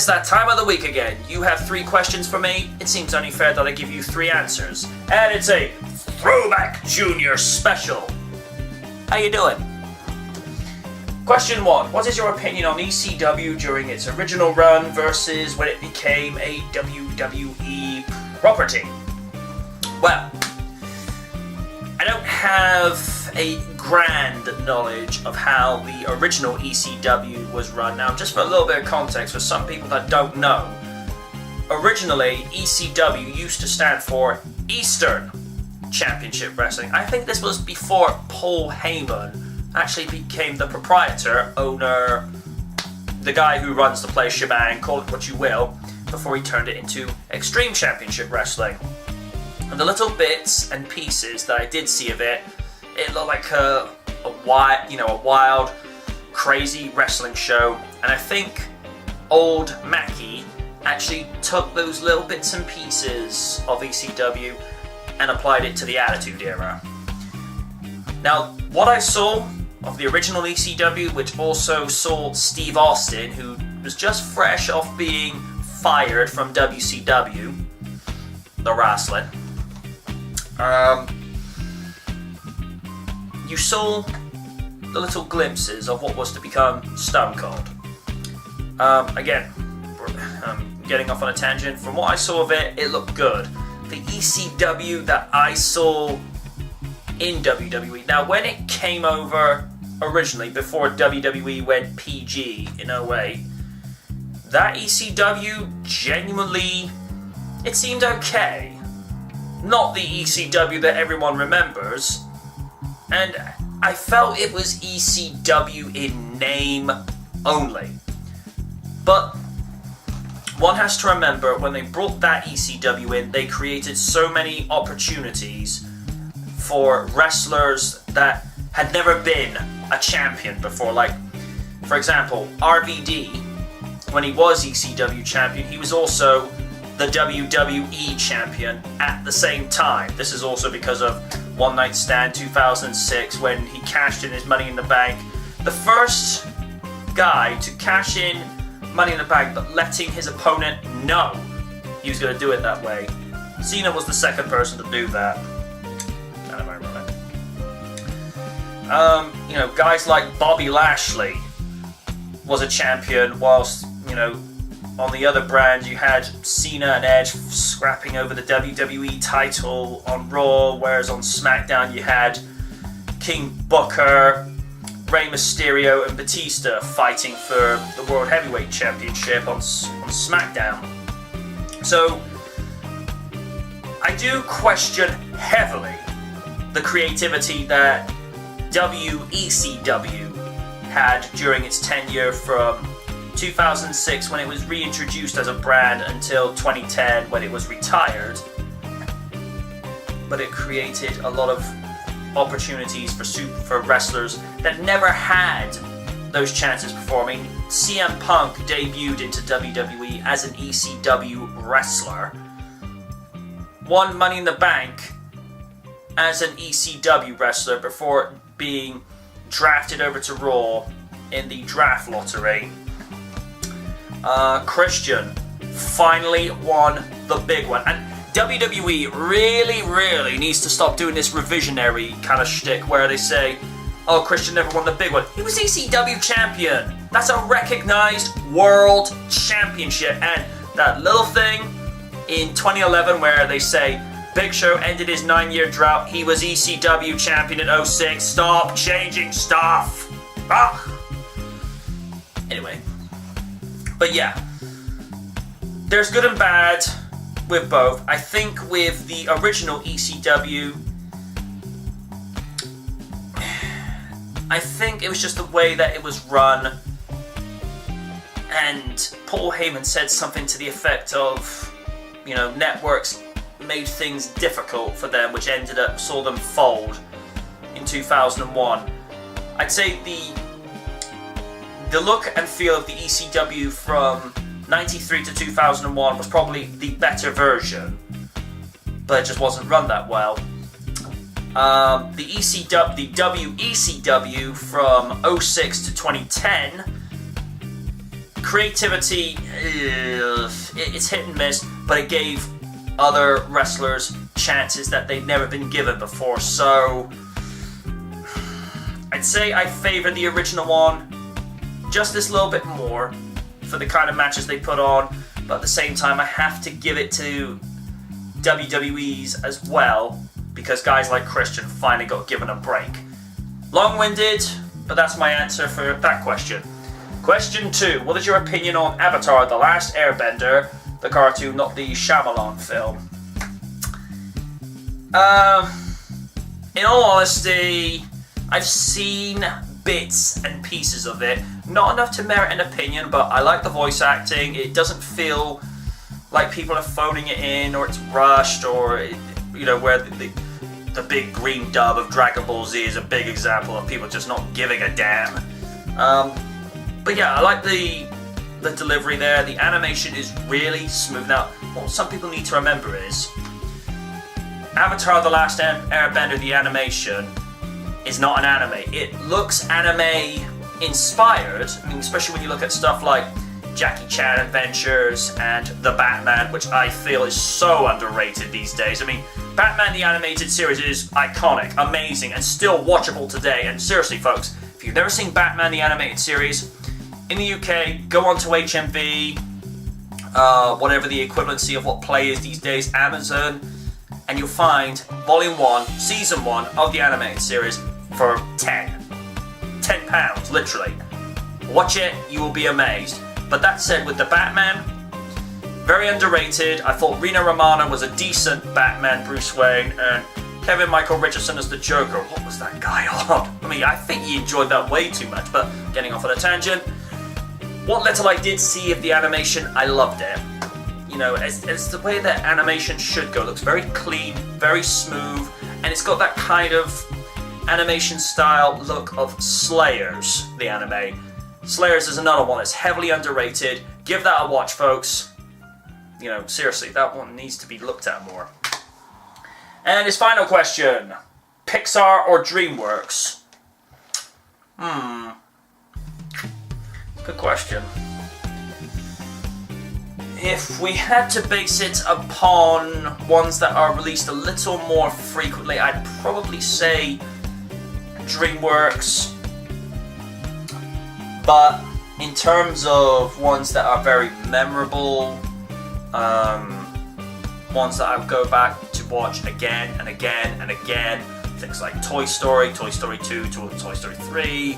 it's that time of the week again. You have 3 questions for me. It seems only fair that I give you 3 answers. And it's a Throwback Junior Special. How you doing? Question 1. What is your opinion on ECW during its original run versus when it became a WWE property? Well, I don't have a grand knowledge of how the original ECW was run. Now, just for a little bit of context, for some people that don't know, originally ECW used to stand for Eastern Championship Wrestling. I think this was before Paul Heyman actually became the proprietor, owner, the guy who runs the place, shebang, call it what you will, before he turned it into Extreme Championship Wrestling. And the little bits and pieces that I did see of it, it looked like a wild, crazy wrestling show. And I think old Mackie actually took those little bits and pieces of ECW and applied it to the Attitude Era. Now, what I saw of the original ECW, which also saw Steve Austin, who was just fresh off being fired from WCW, the wrestling, you saw the little glimpses of what was to become Stone Cold. Again, I'm getting off on a tangent. From what I saw of it, it looked good. The ECW that I saw in WWE, now when it came over originally, before WWE went PG in 08, that ECW genuinely, it seemed okay. Not the ECW that everyone remembers, and I felt it was ECW in name only. But one has to remember, when they brought that ECW in, they created so many opportunities for wrestlers that had never been a champion before. Like, for example, RVD, when he was ECW champion, he was also the WWE champion at the same time. This is also because of One Night Stand 2006, when he cashed in his Money in the Bank. The first guy to cash in Money in the Bank, but letting his opponent know he was going to do it that way. Cena was the second person to do that. Guys like Bobby Lashley was a champion, whilst, on the other brand you had Cena and Edge scrapping over the WWE title on Raw, whereas on SmackDown you had King Booker, Rey Mysterio and Batista fighting for the World Heavyweight Championship on SmackDown. So I do question heavily the creativity that WECW had during its tenure from 2006, when it was reintroduced as a brand, until 2010 when it was retired. But it created a lot of opportunities for wrestlers that never had those chances before. I mean, CM Punk debuted into WWE as an ECW wrestler, won Money in the Bank as an ECW wrestler before being drafted over to Raw in the draft lottery. Christian finally won the big one, and WWE really needs to stop doing this revisionary kind of shtick where they say, oh, Christian never won the big one. He was ECW champion. That's a recognized world championship. And that little thing in 2011 where they say Big Show ended his 9-year drought, he was ECW champion in 06. Stop changing stuff. Anyway. But yeah, there's good and bad with both. I think with the original ECW, I think it was just the way that it was run, and Paul Heyman said something to the effect of, networks made things difficult for them, which saw them fold in 2001. I'd say the look and feel of the ECW from 93 to 2001 was probably the better version, but it just wasn't run that well. The WECW from 06 to 2010 creativity, it's hit and miss, but it gave other wrestlers chances that they'd never been given before. So I'd say I favor the original one just this little bit more for the kind of matches they put on, but at the same time I have to give it to WWE's as well, because guys like Christian finally got given a break. Long-winded, but that's my answer for that question. Question 2. What is your opinion on Avatar: The Last Airbender, the cartoon, not the Shyamalan film? In all honesty, I've seen bits and pieces of it. Not enough to merit an opinion, but I like the voice acting. It doesn't feel like people are phoning it in, or it's rushed, or, you know, where the big green dub of Dragon Ball Z is a big example of people just not giving a damn. But yeah, I like the delivery there. The animation is really smooth. Now, what some people need to remember is Avatar: The Last Airbender, the animation, is not an anime. It looks anime inspired. I mean, especially when you look at stuff like Jackie Chan Adventures and The Batman, which I feel is so underrated these days. I mean, Batman the Animated Series is iconic, amazing, and still watchable today. And seriously, folks, if you've never seen Batman the Animated Series, in the UK, go on to HMV, whatever the equivalency of what Play is these days, Amazon, and you'll find Volume 1, Season 1 of the animated series for £10, literally. Watch it, you will be amazed. But that said, with the Batman, very underrated. I thought Rina Romano was a decent Batman Bruce Wayne, and Kevin Michael Richardson as the Joker. What was that guy on? I mean, I think he enjoyed that way too much, but getting off on a tangent. What little I did see of the animation, I loved it. You know, it's the way that animation should go. It looks very clean, very smooth, and it's got that kind of animation style look of Slayers, the anime. Slayers is another one that's heavily underrated. Give that a watch, folks. You know, seriously, that one needs to be looked at more. And his final question: Pixar or DreamWorks? Good question. If we had to base it upon ones that are released a little more frequently, I'd probably say DreamWorks. But in terms of ones that are very memorable, ones that I would go back to watch again and again and again, things like Toy Story, Toy Story 2, Toy Story 3,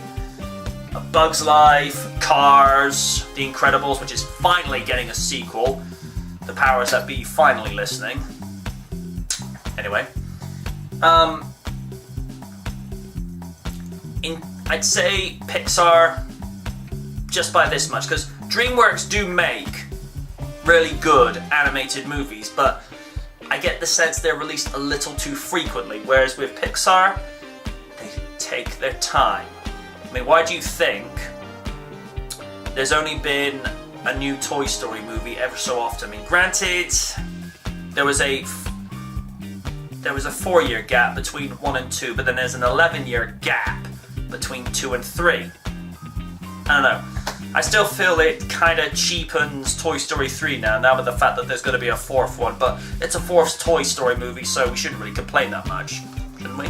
A Bug's Life, Cars, The Incredibles, which is finally getting a sequel. The powers that be finally listening. Anyway, I'd say Pixar just by this much, because DreamWorks do make really good animated movies, but I get the sense they're released a little too frequently, whereas with Pixar, they take their time. I mean, why do you think there's only been a new Toy Story movie ever so often? I mean, granted, there was a 4-year gap between 1 and 2, but then there's an 11-year gap between 2 and 3. I don't know. I still feel it kind of cheapens Toy Story 3 now with the fact that there's going to be a 4th one, but it's a 4th Toy Story movie, so we shouldn't really complain that much, shouldn't we?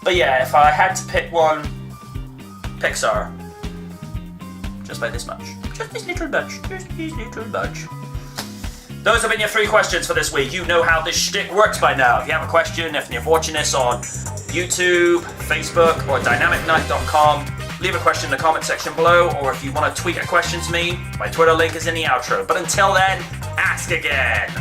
But yeah, if I had to pick one, Pixar. Just by this much. Just this little much. Just this little much. Those have been your 3 questions for this week. You know how this shtick works by now. If you have a question, if you're watching this on YouTube, Facebook, or dynamicnight.com, leave a question in the comment section below, or if you want to tweet a question to me, my Twitter link is in the outro. But until then, ask again!